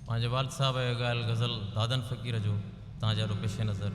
पंहिंजे वाल साहब जो ॻाल्हि गज़ल दादन फ़क़ीर जो तव्हांजा पेश नज़र।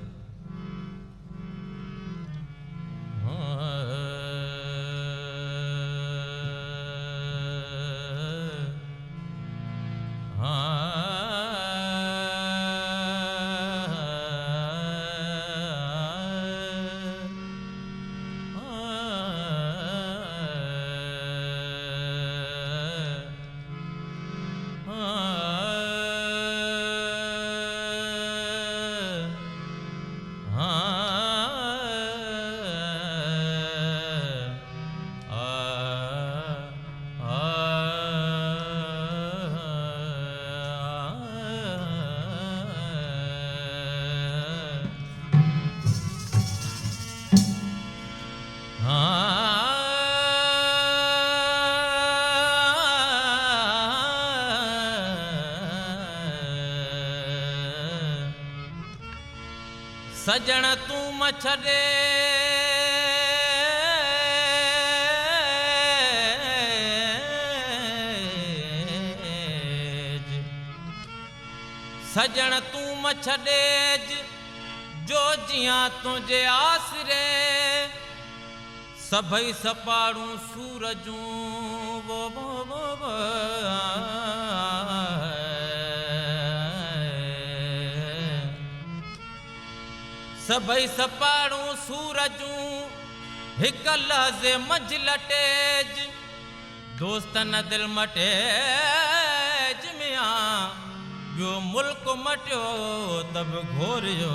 सजण तू मछड़े सजण तू मछड़े जो जिया तुझे आसरे सभई सपाड़ू सूरजूं वो सभई सपाड़ू सूरजूं हिक लहज़े मंझलटेज दोस्तन दिल मटेज मियां ॿियो मुल्क मटियो तब घोरियो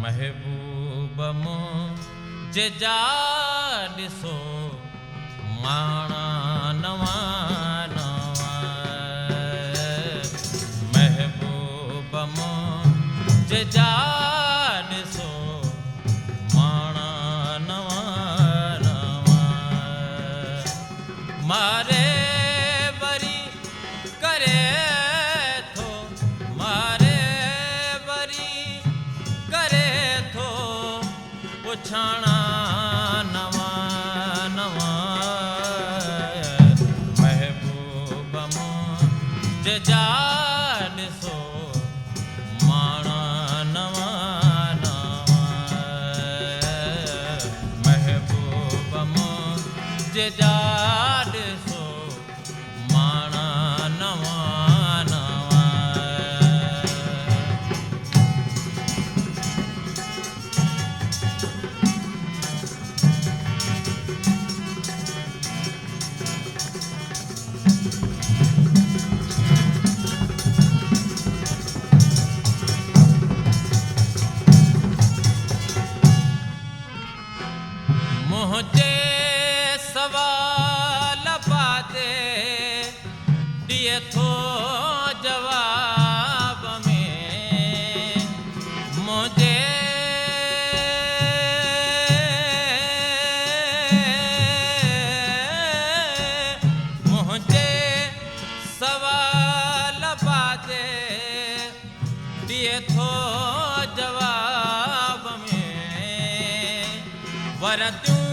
महबूब मुंहिंजे जा ॾिसो माणा नवा नवा महबूब मुंहिंजे जा ॾिसो माणा नवा नवा मारे वरी करे थो मारे वरी करे थो पुछाणा नवा नवा जा ॾिसो माणा नवा नवा महबूब मुंहिंजे जा ॾिसो माणा नवा नवा मुझे सवाल पाते दिए थो जवाब में मुझे सवाल पाते दिए थो जवाब में वरतियूं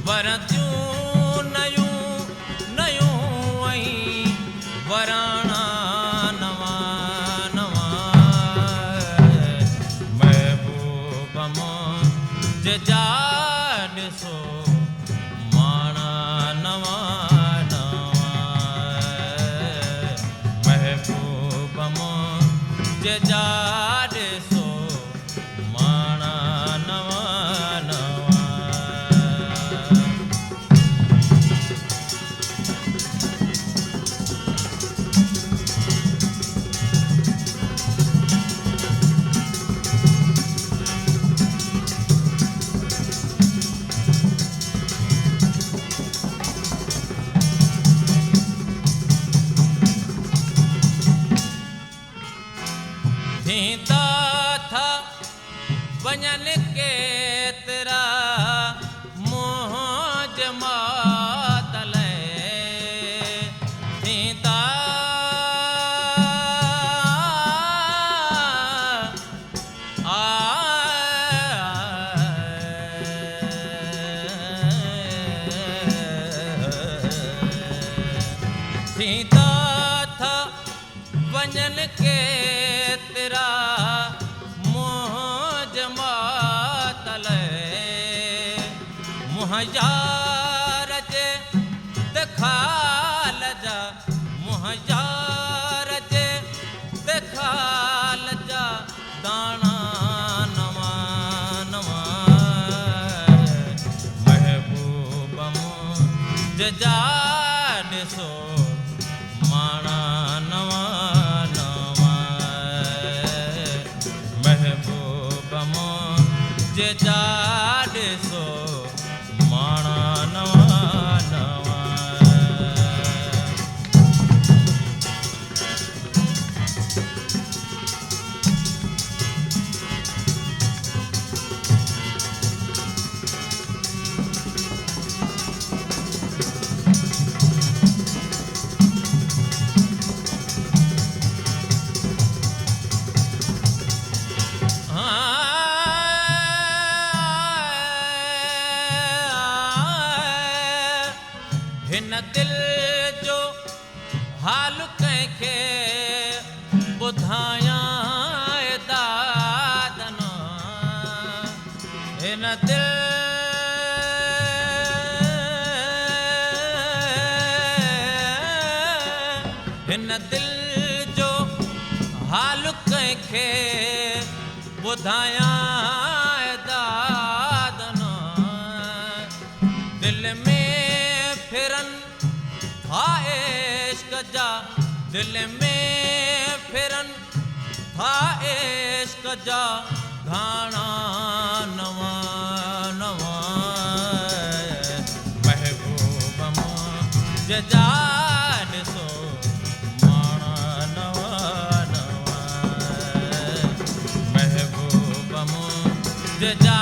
वरतियूं नयूं ऐं वराणा नवा नवा महबूब मुंहिंजे जा ॾिसो माणा नवा नवा महबूब मुंहिंजे जा ॾिसो माणा नवा नवा थींदा था वञन केतिरा मोह जमातल थींदा मुहयार जे दिखाल जा मुहयार जे दिखाल जा दाणा नवा नवा महबूब मुंहिंजे जा ॾिसो माणा नवा नवा महबूब मुंहिंजे जा ॾिसो माणा नवा नवा हिन दिल जो हाल कंहिंखे ॿुधायां दादन हिन दिल जो हाल कंहिंखे ॿुधायां दादन दिल में फिरन था इश्क जा दिल में फिरन था इश्क जा घाणा नवा नवा महबूब मुंहिंजे जा ॾिसो माणा नवा नवा महबूब मुंहिंजे जा